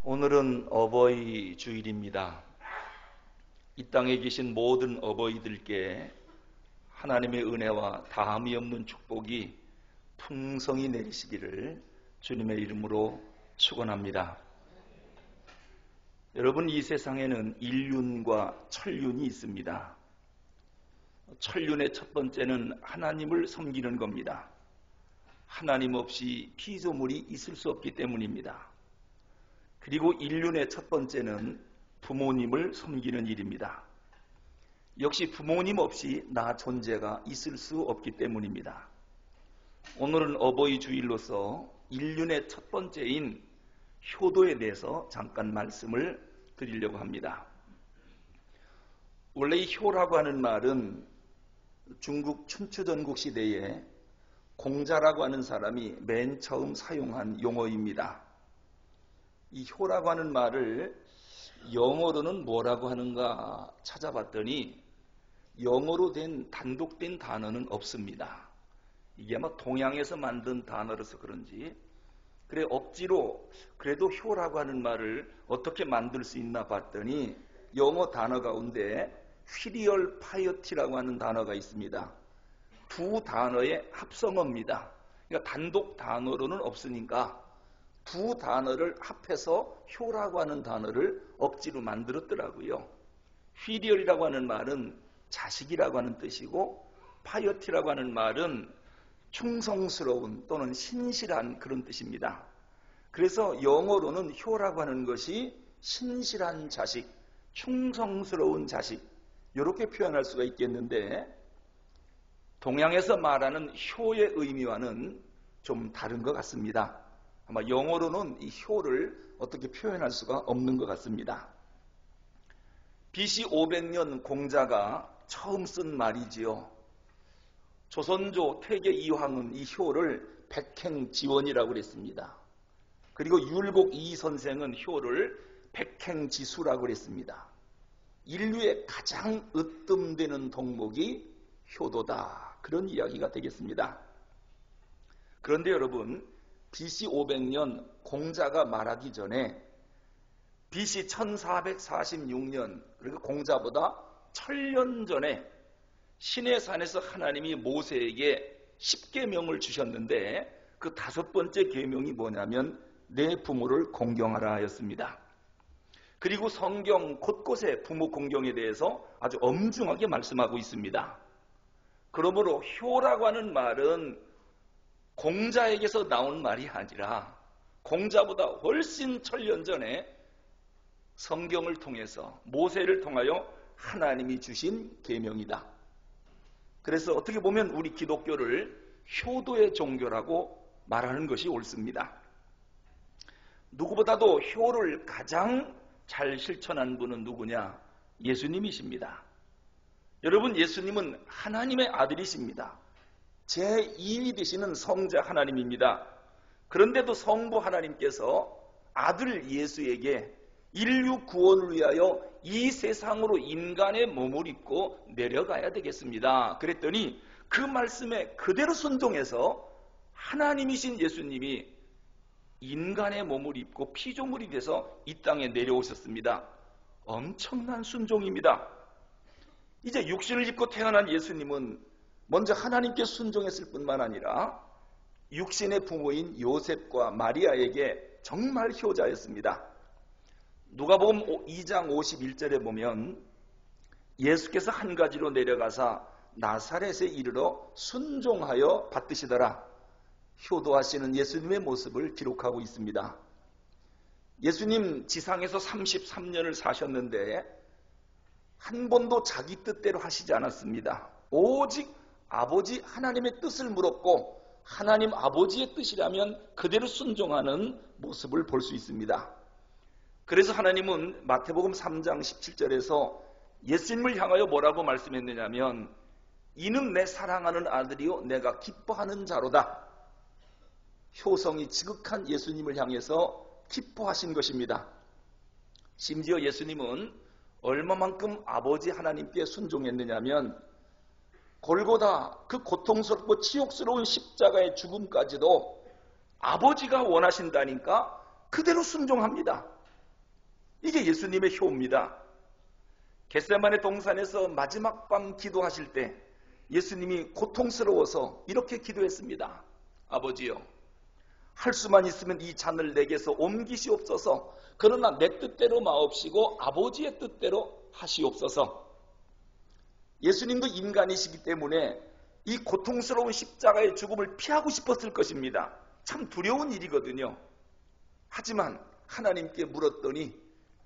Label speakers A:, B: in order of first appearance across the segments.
A: 오늘은 어버이 주일입니다. 이 땅에 계신 모든 어버이들께 하나님의 은혜와 다함이 없는 축복이 풍성히 내리시기를 주님의 이름으로 축원합니다. 여러분, 이 세상에는 일륜과 천륜이 있습니다. 천륜의 첫 번째는 하나님을 섬기는 겁니다. 하나님 없이 피조물이 있을 수 없기 때문입니다. 그리고 일륜의 첫 번째는 부모님을 섬기는 일입니다. 역시 부모님 없이 나 존재가 있을 수 없기 때문입니다. 오늘은 어버이 주일로서 일륜의 첫 번째인 효도에 대해서 잠깐 말씀을 드리려고 합니다. 원래 이 효라고 하는 말은 중국 춘추전국 시대에 공자라고 하는 사람이 맨 처음 사용한 용어입니다. 이 효라고 하는 말을 영어로는 뭐라고 하는가 찾아봤더니 영어로 된 단독된 단어는 없습니다. 이게 아마 동양에서 만든 단어라서 그런지 그래 억지로 그래도 효라고 하는 말을 어떻게 만들 수 있나 봤더니 영어 단어 가운데 filial piety라고 하는 단어가 있습니다. 두 단어의 합성어입니다. 그러니까 단독 단어로는 없으니까 두 단어를 합해서 효라고 하는 단어를 억지로 만들었더라고요. filial이라고 하는 말은 자식이라고 하는 뜻이고 piety라고 하는 말은 충성스러운 또는 신실한 그런 뜻입니다. 그래서 영어로는 효라고 하는 것이 신실한 자식, 충성스러운 자식 이렇게 표현할 수가 있겠는데 동양에서 말하는 효의 의미와는 좀 다른 것 같습니다. 아마 영어로는 이 효를 어떻게 표현할 수가 없는 것 같습니다. BC 500년 공자가 처음 쓴 말이지요. 조선조 태계 이황은 이 효를 백행지원이라고 그랬습니다. 그리고 율곡 이 선생은 효를 백행지수라고 그랬습니다. 인류의 가장 으뜸되는 덕목이 효도다. 그런 이야기가 되겠습니다. 그런데 여러분, BC 500년 공자가 말하기 전에 BC 1446년, 그리고 공자보다 1000년 전에 시내산에서 하나님이 모세에게 10계명을 주셨는데 그 5번째 계명이 뭐냐면 내 부모를 공경하라 하였습니다. 그리고 성경 곳곳에 부모 공경에 대해서 아주 엄중하게 말씀하고 있습니다. 그러므로 효라고 하는 말은 공자에게서 나온 말이 아니라 공자보다 훨씬 1000년 전에 성경을 통해서 모세를 통하여 하나님이 주신 계명이다. 그래서 어떻게 보면 우리 기독교를 효도의 종교라고 말하는 것이 옳습니다. 누구보다도 효를 가장 잘 실천한 분은 누구냐? 예수님이십니다. 여러분, 예수님은 하나님의 아들이십니다. 제2위 되시는 성자 하나님입니다. 그런데도 성부 하나님께서 아들 예수에게 인류 구원을 위하여 이 세상으로 인간의 몸을 입고 내려가야 되겠습니다. 그랬더니 그 말씀에 그대로 순종해서 하나님이신 예수님이 인간의 몸을 입고 피조물이 돼서 이 땅에 내려오셨습니다. 엄청난 순종입니다. 이제 육신을 입고 태어난 예수님은 먼저 하나님께 순종했을 뿐만 아니라 육신의 부모인 요셉과 마리아에게 정말 효자였습니다. 누가복음 2장 51절에 보면 예수께서 한 가지로 내려가사 나사렛에 이르러 순종하여 받드시더라. 효도하시는 예수님의 모습을 기록하고 있습니다. 예수님 지상에서 33년을 사셨는데 한 번도 자기 뜻대로 하시지 않았습니다. 오직 아버지 하나님의 뜻을 물었고 하나님 아버지의 뜻이라면 그대로 순종하는 모습을 볼 수 있습니다. 그래서 하나님은 마태복음 3장 17절에서 예수님을 향하여 뭐라고 말씀했느냐면 이는 내 사랑하는 아들이요 내가 기뻐하는 자로다. 효성이 지극한 예수님을 향해서 기뻐하신 것입니다. 심지어 예수님은 얼마만큼 아버지 하나님께 순종했느냐면 골고다 그 고통스럽고 치욕스러운 십자가의 죽음까지도 아버지가 원하신다니까 그대로 순종합니다. 이게 예수님의 효입니다. 겟세마네 동산에서 마지막 밤 기도하실 때 예수님이 고통스러워서 이렇게 기도했습니다. 아버지요, 할 수만 있으면 이 잔을 내게서 옮기시옵소서. 그러나 내 뜻대로 마옵시고 아버지의 뜻대로 하시옵소서. 예수님도 인간이시기 때문에 이 고통스러운 십자가의 죽음을 피하고 싶었을 것입니다. 참 두려운 일이거든요. 하지만 하나님께 물었더니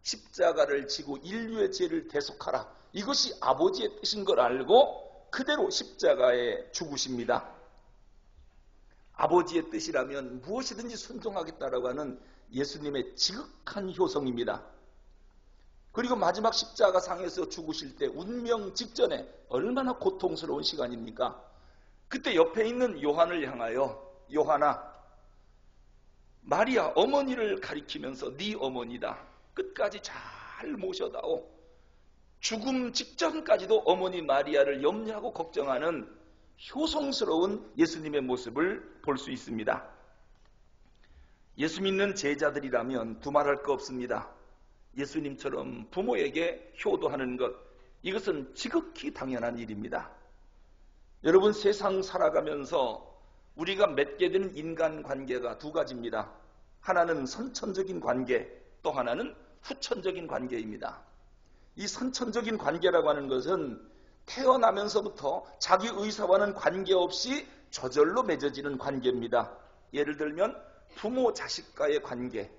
A: 십자가를 지고 인류의 죄를 대속하라, 이것이 아버지의 뜻인 걸 알고 그대로 십자가에 죽으십니다. 아버지의 뜻이라면 무엇이든지 순종하겠다라고 하는 예수님의 지극한 효성입니다. 그리고 마지막 십자가 상에서 죽으실 때 운명 직전에 얼마나 고통스러운 시간입니까? 그때 옆에 있는 요한을 향하여 요한아, 마리아 어머니를 가리키면서 네 어머니다, 끝까지 잘 모셔다오. 죽음 직전까지도 어머니 마리아를 염려하고 걱정하는 효성스러운 예수님의 모습을 볼 수 있습니다. 예수 믿는 제자들이라면 두말할 거 없습니다. 예수님처럼 부모에게 효도하는 것, 이것은 지극히 당연한 일입니다. 여러분, 세상 살아가면서 우리가 맺게 되는 인간관계가 두 가지입니다. 하나는 선천적인 관계, 또 하나는 후천적인 관계입니다. 이 선천적인 관계라고 하는 것은 태어나면서부터 자기 의사와는 관계없이 저절로 맺어지는 관계입니다. 예를 들면 부모 자식과의 관계,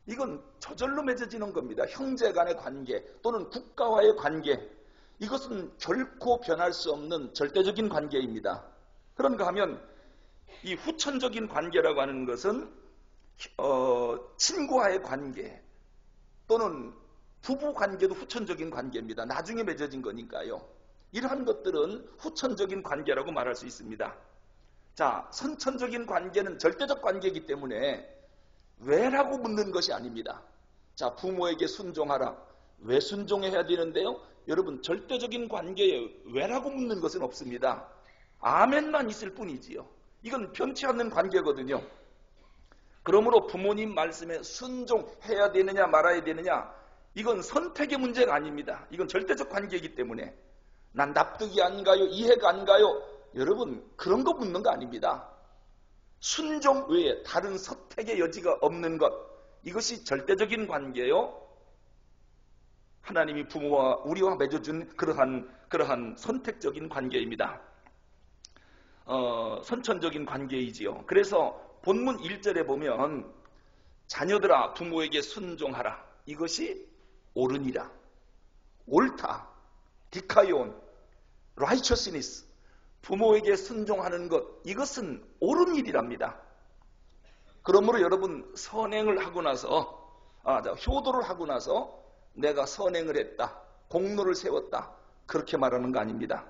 A: 이건 저절로 맺어지는 겁니다. 형제 간의 관계 또는 국가와의 관계, 이것은 결코 변할 수 없는 절대적인 관계입니다. 그런가 하면 이 후천적인 관계라고 하는 것은 친구와의 관계 또는 부부 관계도 후천적인 관계입니다. 나중에 맺어진 거니까요. 이러한 것들은 후천적인 관계라고 말할 수 있습니다. 자, 선천적인 관계는 절대적 관계이기 때문에 왜라고 묻는 것이 아닙니다. 자, 부모에게 순종하라. 왜 순종해야 되는데요? 여러분, 절대적인 관계에 왜라고 묻는 것은 없습니다. 아멘만 있을 뿐이지요. 이건 변치 않는 관계거든요. 그러므로 부모님 말씀에 순종해야 되느냐 말아야 되느냐, 이건 선택의 문제가 아닙니다. 이건 절대적 관계이기 때문에 난 납득이 안 가요, 이해가 안 가요, 여러분 그런 거 묻는 거 아닙니다. 순종 외에 다른 선택의 여지가 없는 것, 이것이 절대적인 관계요. 하나님이 부모와 우리와 맺어준 그러한 선택적인 관계입니다. 선천적인 관계이지요. 그래서 본문 1절에 보면 자녀들아 부모에게 순종하라, 이것이 옳으니라, 옳다, 디카이온, righteousness, 부모에게 순종하는 것, 이것은 옳은 일이랍니다. 그러므로 여러분, 선행을 하고 나서 효도를 하고 나서 내가 선행을 했다, 공로를 세웠다, 그렇게 말하는 거 아닙니다.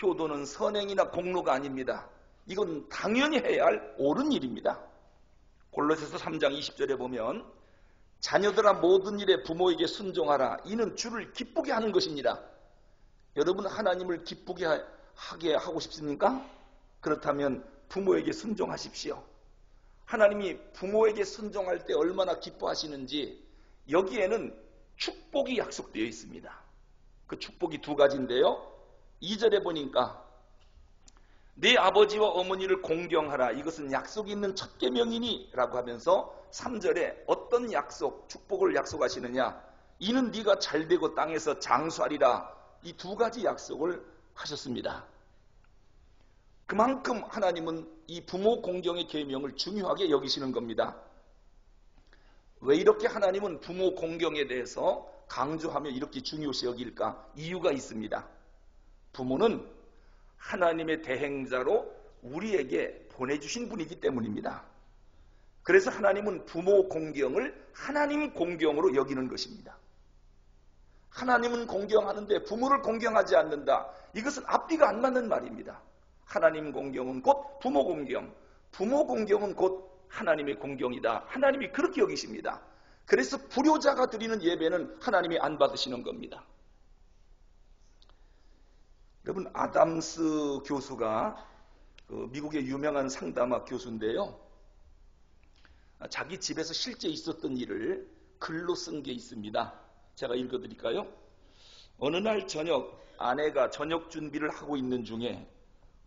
A: 효도는 선행이나 공로가 아닙니다. 이건 당연히 해야 할 옳은 일입니다. 골로새서 3장 20절에 보면 자녀들아 모든 일에 부모에게 순종하라, 이는 주를 기쁘게 하는 것입니다. 여러분, 하나님을 기쁘게 하게 하고 싶습니까? 그렇다면 부모에게 순종하십시오. 하나님이 부모에게 순종할 때 얼마나 기뻐하시는지 여기에는 축복이 약속되어 있습니다. 그 축복이 두 가지인데요. 2절에 보니까 네 아버지와 어머니를 공경하라, 이것은 약속이 있는 첫 계명이니 라고 하면서 3절에 어떤 약속, 축복을 약속하시느냐, 이는 네가 잘되고 땅에서 장수하리라, 이 두 가지 약속을 하셨습니다. 그만큼 하나님은 이 부모 공경의 계명을 중요하게 여기시는 겁니다. 왜 이렇게 하나님은 부모 공경에 대해서 강조하며 이렇게 중요시 여길까? 이유가 있습니다. 부모는 하나님의 대행자로 우리에게 보내주신 분이기 때문입니다. 그래서 하나님은 부모 공경을 하나님 공경으로 여기는 것입니다. 하나님은 공경하는데 부모를 공경하지 않는다, 이것은 앞뒤가 안 맞는 말입니다. 하나님 공경은 곧 부모 공경, 부모 공경은 곧 하나님의 공경이다. 하나님이 그렇게 여기십니다. 그래서 불효자가 드리는 예배는 하나님이 안 받으시는 겁니다. 여러분, 아담스 교수가 미국의 유명한 상담학 교수인데요, 자기 집에서 실제 있었던 일을 글로 쓴 게 있습니다. 제가 읽어드릴까요? 어느 날 저녁 아내가 저녁 준비를 하고 있는 중에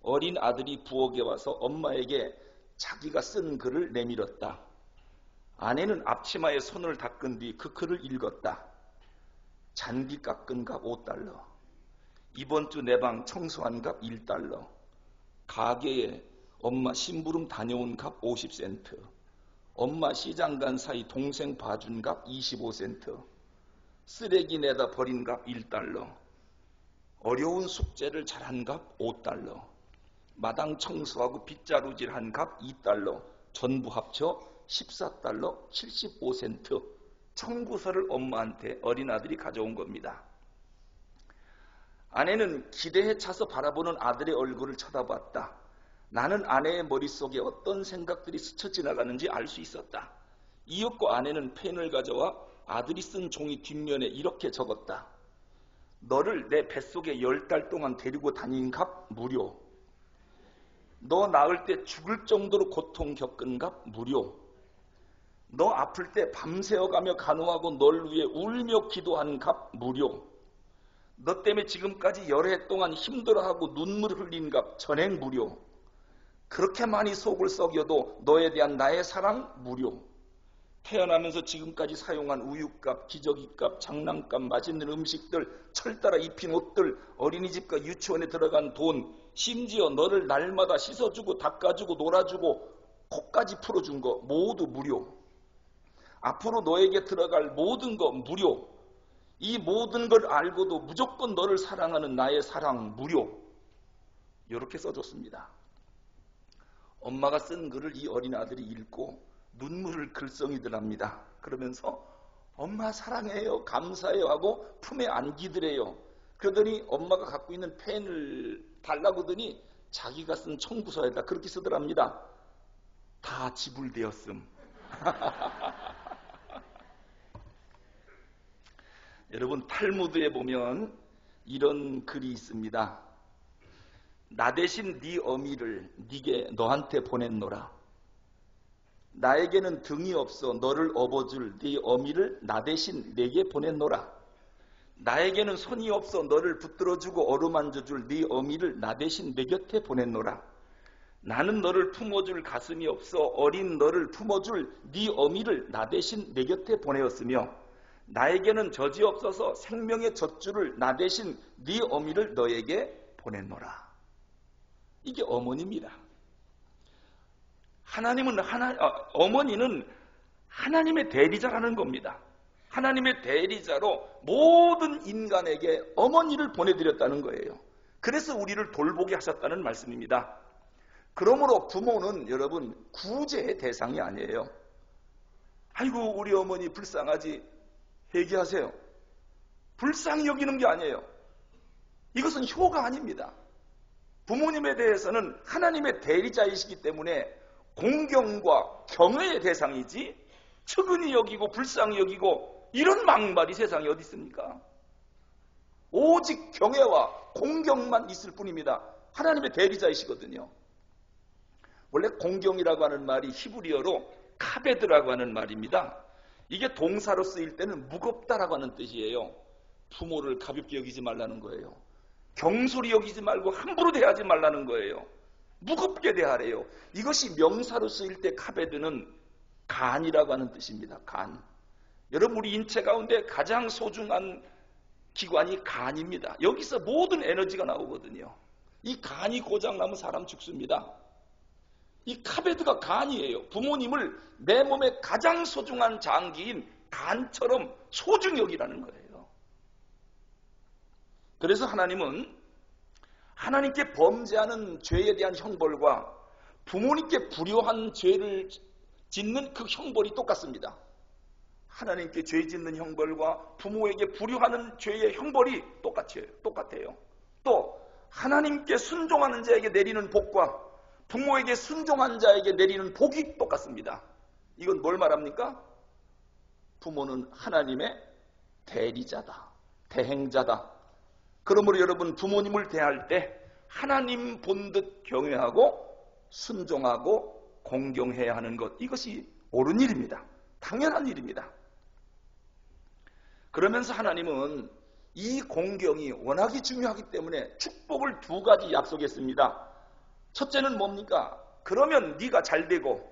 A: 어린 아들이 부엌에 와서 엄마에게 자기가 쓴 글을 내밀었다. 아내는 앞치마에 손을 닦은 뒤 그 글을 읽었다. 잔디 깎은 값 5달러, 이번 주 내 방 청소한 값 1달러, 가게에 엄마 심부름 다녀온 값 50센트, 엄마 시장 간 사이 동생 봐준 값 25센트, 쓰레기 내다 버린 값 1달러, 어려운 숙제를 잘한 값 5달러, 마당 청소하고 빗자루질한 값 2달러, 전부 합쳐 14달러 75센트 청구서를 엄마한테 어린아들이 가져온 겁니다. 아내는 기대에 차서 바라보는 아들의 얼굴을 쳐다봤다. 나는 아내의 머릿속에 어떤 생각들이 스쳐 지나가는지 알 수 있었다. 이윽고 아내는 펜을 가져와 아들이 쓴 종이 뒷면에 이렇게 적었다. 너를 내 뱃속에 10달 동안 데리고 다닌 값 무료. 너 낳을 때 죽을 정도로 고통 겪은 값 무료. 너 아플 때 밤새워가며 간호하고 널 위해 울며 기도한 값 무료. 너 때문에 지금까지 여러 해 동안 힘들어하고 눈물 흘린 값 전액 무료. 그렇게 많이 속을 썩여도 너에 대한 나의 사랑 무료. 태어나면서 지금까지 사용한 우유값, 기저귀값, 장난감, 맛있는 음식들, 철따라 입힌 옷들, 어린이집과 유치원에 들어간 돈, 심지어 너를 날마다 씻어주고 닦아주고 놀아주고 코까지 풀어준 거 모두 무료. 앞으로 너에게 들어갈 모든 거 무료. 이 모든 걸 알고도 무조건 너를 사랑하는 나의 사랑 무료. 이렇게 써줬습니다. 엄마가 쓴 글을 이 어린 아들이 읽고 눈물을 글썽이들 합니다. 그러면서 엄마 사랑해요, 감사해요 하고 품에 안기더래요. 그러더니 엄마가 갖고 있는 펜을 달라고 하더니 자기가 쓴 청구서에다 그렇게 쓰더랍니다. 다 지불되었음. 여러분, 탈무드에 보면 이런 글이 있습니다. 나 대신 네 어미를 네게 너한테 보냈노라. 나에게는 등이 없어 너를 업어줄 네 어미를 나 대신 내게 보냈노라. 나에게는 손이 없어 너를 붙들어주고 어루만져줄 네 어미를 나 대신 내 곁에 보냈노라. 나는 너를 품어줄 가슴이 없어 어린 너를 품어줄 네 어미를 나 대신 내 곁에 보내었으며 나에게는 젖이 없어서 생명의 젖줄을 나 대신 네 어미를 너에게 보냈노라. 이게 어머니입니다. 어머니는 하나님의 대리자라는 겁니다. 하나님의 대리자로 모든 인간에게 어머니를 보내드렸다는 거예요. 그래서 우리를 돌보게 하셨다는 말씀입니다. 그러므로 부모는 여러분 구제의 대상이 아니에요. 아이고 우리 어머니 불쌍하지 회개하세요. 불쌍히 여기는 게 아니에요. 이것은 효가 아닙니다. 부모님에 대해서는 하나님의 대리자이시기 때문에 공경과 경외의 대상이지 측은히 여기고 불쌍히 여기고 이런 막말이 세상에 어디 있습니까? 오직 경외와 공경만 있을 뿐입니다. 하나님의 대리자이시거든요. 원래 공경이라고 하는 말이 히브리어로 카베드라고 하는 말입니다. 이게 동사로 쓰일 때는 무겁다라고 하는 뜻이에요. 부모를 가볍게 여기지 말라는 거예요. 경솔히 여기지 말고 함부로 대하지 말라는 거예요. 무겁게 대하래요. 이것이 명사로 쓰일 때 카베드는 간이라고 하는 뜻입니다. 간. 여러분 우리 인체 가운데 가장 소중한 기관이 간입니다. 여기서 모든 에너지가 나오거든요. 이 간이 고장나면 사람 죽습니다. 이 카베드가 간이에요. 부모님을 내 몸의 가장 소중한 장기인 간처럼 소중히 여기라는 거예요. 그래서 하나님은 하나님께 범죄하는 죄에 대한 형벌과 부모님께 불효한 죄를 짓는 그 형벌이 똑같습니다. 하나님께 죄 짓는 형벌과 부모에게 불효하는 죄의 형벌이 똑같아요. 또 하나님께 순종하는 자에게 내리는 복과 부모에게 순종한 자에게 내리는 복이 똑같습니다. 이건 뭘 말합니까? 부모는 하나님의 대리자다, 대행자다. 그러므로 여러분 부모님을 대할 때 하나님 본듯 경외하고 순종하고 공경해야 하는 것, 이것이 옳은 일입니다. 당연한 일입니다. 그러면서 하나님은 이 공경이 워낙에 중요하기 때문에 축복을 두 가지 약속했습니다. 첫째는 뭡니까? 그러면 네가 잘 되고,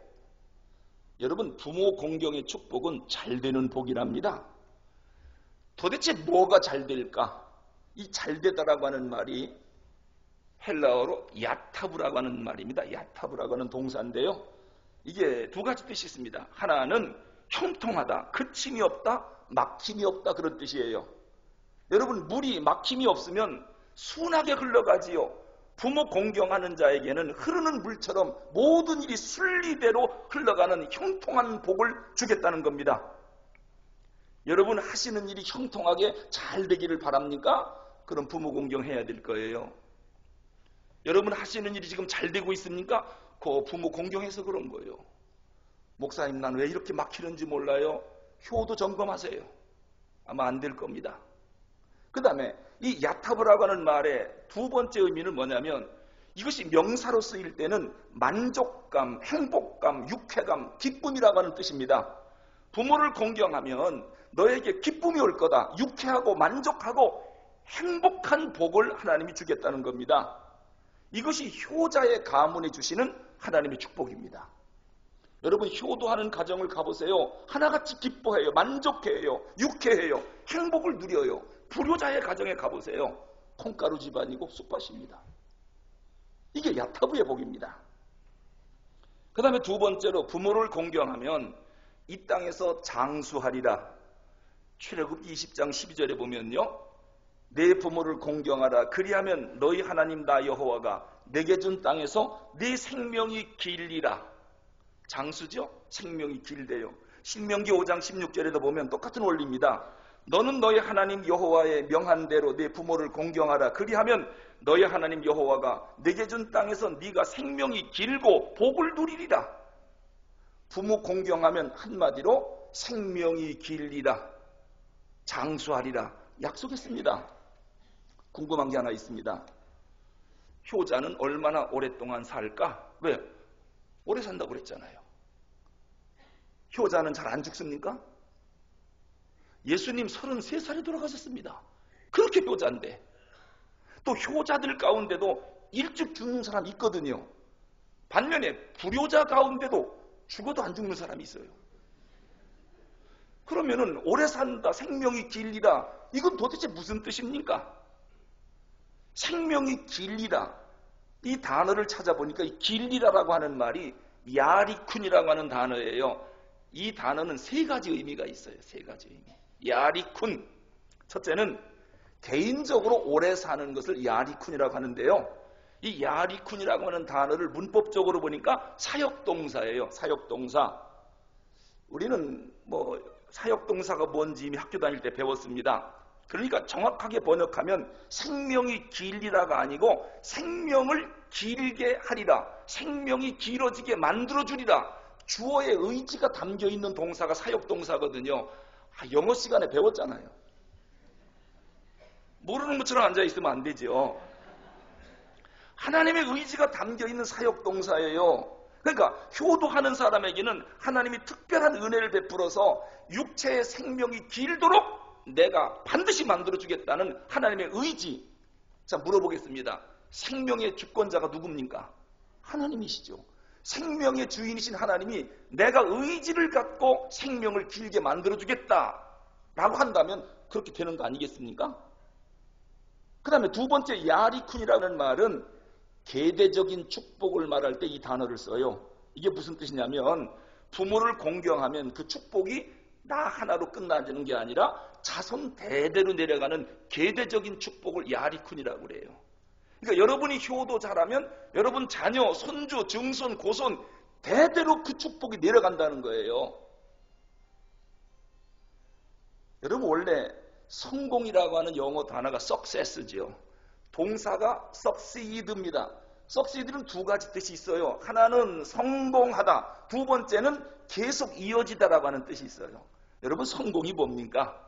A: 여러분 부모 공경의 축복은 잘 되는 복이랍니다. 도대체 뭐가 잘 될까? 이 잘 되다라고 하는 말이 헬라어로 야타브라고 하는 말입니다. 야타브라고 하는 동사인데요. 이게 두 가지 뜻이 있습니다. 하나는 형통하다, 그침이 없다, 막힘이 없다, 그런 뜻이에요. 여러분, 물이 막힘이 없으면 순하게 흘러가지요. 부모 공경하는 자에게는 흐르는 물처럼 모든 일이 순리대로 흘러가는 형통한 복을 주겠다는 겁니다. 여러분, 하시는 일이 형통하게 잘 되기를 바랍니까? 그럼 부모 공경해야 될 거예요. 여러분, 하시는 일이 지금 잘 되고 있습니까? 그 부모 공경해서 그런 거예요. 목사님, 난 왜 이렇게 막히는지 몰라요. 효도 점검하세요. 아마 안 될 겁니다. 그 다음에 이 야타브라고 하는 말의 두 번째 의미는 뭐냐면, 이것이 명사로 쓰일 때는 만족감, 행복감, 유쾌감, 기쁨이라고 하는 뜻입니다. 부모를 공경하면 너에게 기쁨이 올 거다. 유쾌하고 만족하고 행복한 복을 하나님이 주겠다는 겁니다. 이것이 효자의 가문에 주시는 하나님의 축복입니다. 여러분, 효도하는 가정을 가보세요. 하나같이 기뻐해요. 만족해요. 유쾌해요. 행복을 누려요. 불효자의 가정에 가보세요. 콩가루 집안이고 쑥밭입니다. 이게 야타브의 복입니다. 그 다음에 두 번째로 부모를 공경하면 이 땅에서 장수하리라. 출애굽 20장 12절에 보면요, 내 부모를 공경하라. 그리하면 너희 하나님 나 여호와가 내게 준 땅에서 네 생명이 길리라. 장수죠? 생명이 길대요. 신명기 5장 16절에도 보면 똑같은 원리입니다. 너는 너희 하나님 여호와의 명한 대로 네 부모를 공경하라. 그리하면 너희 하나님 여호와가 내게 준 땅에서 네가 생명이 길고 복을 누리리라. 부모 공경하면 한마디로 생명이 길리라, 장수하리라 약속했습니다. 궁금한 게 하나 있습니다. 효자는 얼마나 오랫동안 살까? 왜? 오래 산다고 그랬잖아요. 효자는 잘 안 죽습니까? 예수님 33살에 돌아가셨습니다. 그렇게 효자인데. 또 효자들 가운데도 일찍 죽는 사람이 있거든요. 반면에 불효자 가운데도 죽어도 안 죽는 사람이 있어요. 그러면은 오래 산다, 생명이 길리라, 이건 도대체 무슨 뜻입니까? 생명이 길리라, 이 단어를 찾아보니까 이 길리라라고 하는 말이 야리쿤이라고 하는 단어예요. 이 단어는 세 가지 의미가 있어요. 세 가지 의미. 야리쿤, 첫째는 개인적으로 오래 사는 것을 야리쿤이라고 하는데요. 이 야리쿤이라고 하는 단어를 문법적으로 보니까 사역동사예요. 사역동사. 우리는 사역동사가 뭔지 이미 학교 다닐 때 배웠습니다. 그러니까 정확하게 번역하면 생명이 길리라가 아니고 생명을 길게 하리라, 생명이 길어지게 만들어주리라, 주어의 의지가 담겨있는 동사가 사역동사거든요. 영어 시간에 배웠잖아요. 모르는 것처럼 앉아있으면 안 되죠. 하나님의 의지가 담겨있는 사역동사예요. 그러니까 효도하는 사람에게는 하나님이 특별한 은혜를 베풀어서 육체의 생명이 길도록 내가 반드시 만들어주겠다는 하나님의 의지. 자, 물어보겠습니다. 생명의 주권자가 누굽니까? 하나님이시죠. 생명의 주인이신 하나님이 내가 의지를 갖고 생명을 길게 만들어주겠다라고 한다면 그렇게 되는 거 아니겠습니까? 그 다음에 두 번째 야리쿤이라는 말은 계대적인 축복을 말할 때 이 단어를 써요. 이게 무슨 뜻이냐면 부모를 공경하면 그 축복이 나 하나로 끝나지는 게 아니라 자손 대대로 내려가는 계대적인 축복을 야리쿤이라고 그래요. 그러니까 여러분이 효도 잘하면 여러분 자녀, 손주, 증손, 고손 대대로 그 축복이 내려간다는 거예요. 여러분, 원래 성공이라고 하는 영어 단어가 success죠. 동사가 succeed입니다. succeed는 두 가지 뜻이 있어요. 하나는 성공하다, 두 번째는 계속 이어지다라고 하는 뜻이 있어요. 여러분, 성공이 뭡니까?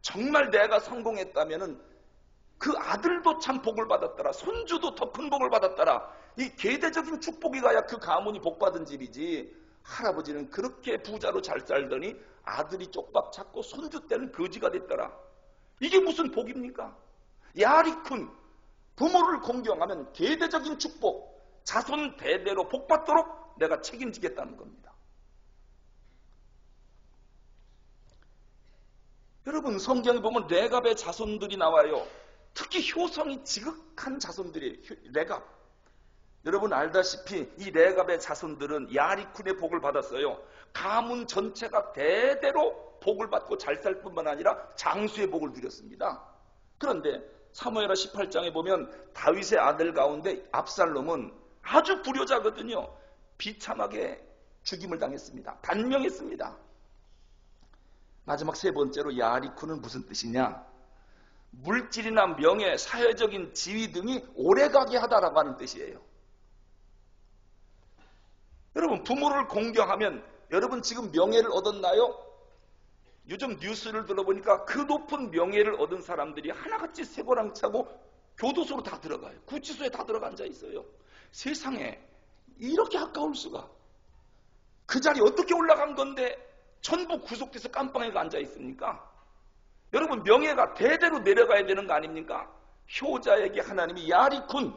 A: 정말 내가 성공했다면은 그 아들도 참 복을 받았더라, 손주도 더 큰 복을 받았더라, 이 계대적인 축복이 가야 그 가문이 복받은 집이지, 할아버지는 그렇게 부자로 잘 살더니 아들이 쪽박 찾고 손주 때는 거지가 됐더라. 이게 무슨 복입니까? 야리쿤, 부모를 공경하면 계대적인 축복, 자손 대대로 복받도록 내가 책임지겠다는 겁니다. 여러분, 성경에 보면 레갑의 자손들이 나와요. 특히 효성이 지극한 자손들이에요. 레갑. 여러분 알다시피 이 레갑의 자손들은 야리쿤의 복을 받았어요. 가문 전체가 대대로 복을 받고 잘 살 뿐만 아니라 장수의 복을 누렸습니다. 그런데 사무엘하 18장에 보면 다윗의 아들 가운데 압살롬은 아주 불효자거든요. 비참하게 죽임을 당했습니다. 단명했습니다. 마지막 세 번째로 야리쿤은 무슨 뜻이냐? 물질이나 명예, 사회적인 지위 등이 오래가게 하다라고 하는 뜻이에요. 여러분, 부모를 공경하면 여러분 지금 명예를 얻었나요? 요즘 뉴스를 들어보니까 그 높은 명예를 얻은 사람들이 하나같이 쇠고랑차고 교도소로 다 들어가요. 구치소에 다 들어가 앉아 있어요. 세상에 이렇게 아까울 수가. 그 자리 어떻게 올라간 건데 전부 구속돼서 깜빵에 앉아 있습니까? 여러분, 명예가 대대로 내려가야 되는 거 아닙니까? 효자에게 하나님이 야리쿤,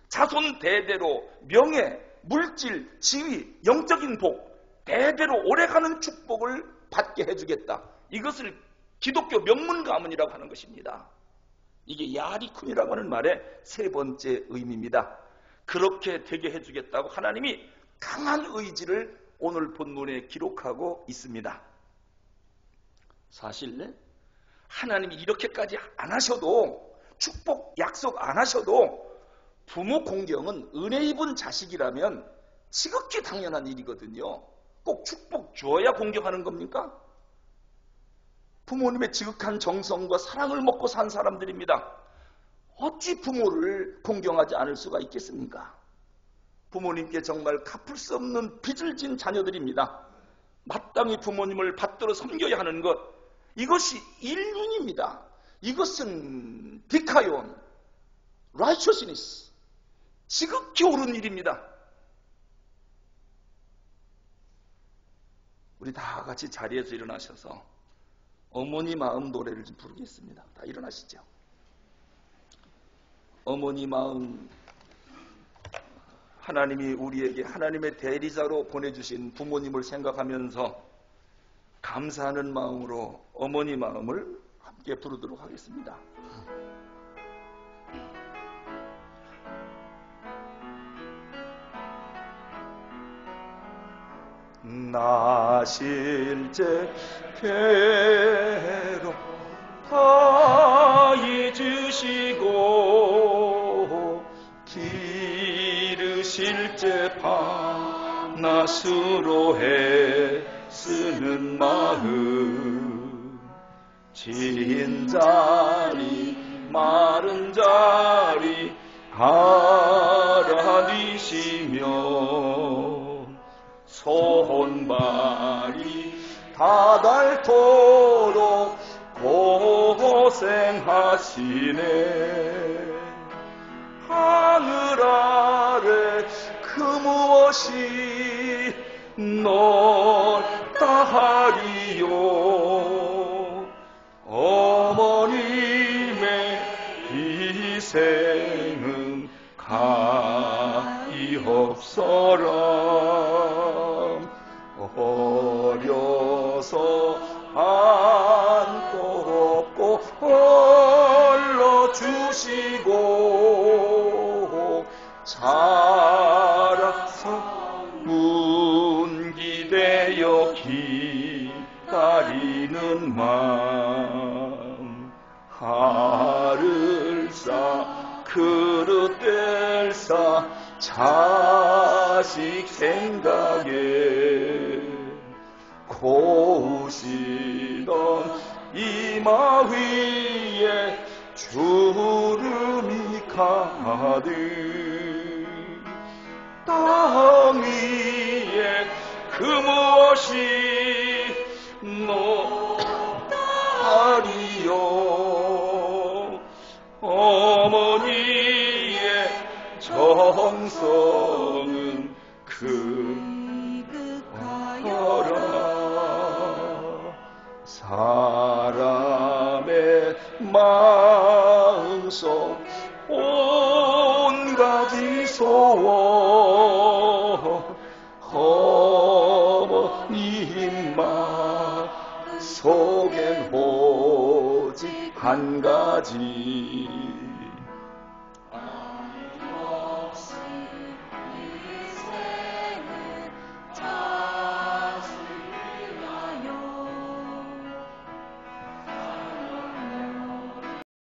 A: 자손 대대로 명예, 물질, 지위, 영적인 복, 대대로 오래가는 축복을 받게 해주겠다. 이것을 기독교 명문 가문이라고 하는 것입니다. 이게 야리쿤이라고 하는 말의 세 번째 의미입니다. 그렇게 되게 해주겠다고 하나님이 강한 의지를 오늘 본문에 기록하고 있습니다. 사실 하나님이 이렇게까지 안 하셔도, 축복 약속 안 하셔도 부모 공경은 은혜 입은 자식이라면 지극히 당연한 일이거든요. 꼭 축복 줘야 공경하는 겁니까? 부모님의 지극한 정성과 사랑을 먹고 산 사람들입니다. 어찌 부모를 공경하지 않을 수가 있겠습니까? 부모님께 정말 갚을 수 없는 빚을 진 자녀들입니다. 마땅히 부모님을 받들어 섬겨야 하는 것, 이것이 인륜입니다. 이것은 디카온, righteousness, 지극히 옳은 일입니다. 우리 다 같이 자리에서 일어나셔서 어머니 마음 노래를 좀 부르겠습니다. 다 일어나시죠. 어머니 마음, 하나님이 우리에게 하나님의 대리자로 보내주신 부모님을 생각하면서 감사하는 마음으로 어머니 마음을 함께 부르도록 하겠습니다. 나 실제 괴로 다 잊으시고 기르실 때 밤낮으로 애쓰는 마음, 진 자리 마른 자리 알아니시며 손발이 다 닳도록 고생하시네. 하늘 아래 그 무엇이 넓다 하리요. 어머님의 희생은 가히 없어라. 어려서 안고 없고 홀로 주시고 자라서 문기되어 기다리는 마음, 알을 싸 그릇들 싸 자식 생각에 고우시던 이마 위에 주름이 가득, 땅 위에 그 무엇이 높다리요. 어머니의 정성은 그 사람의 마음속 온 가지 소원 어머님 마음 속엔 오직 한 가지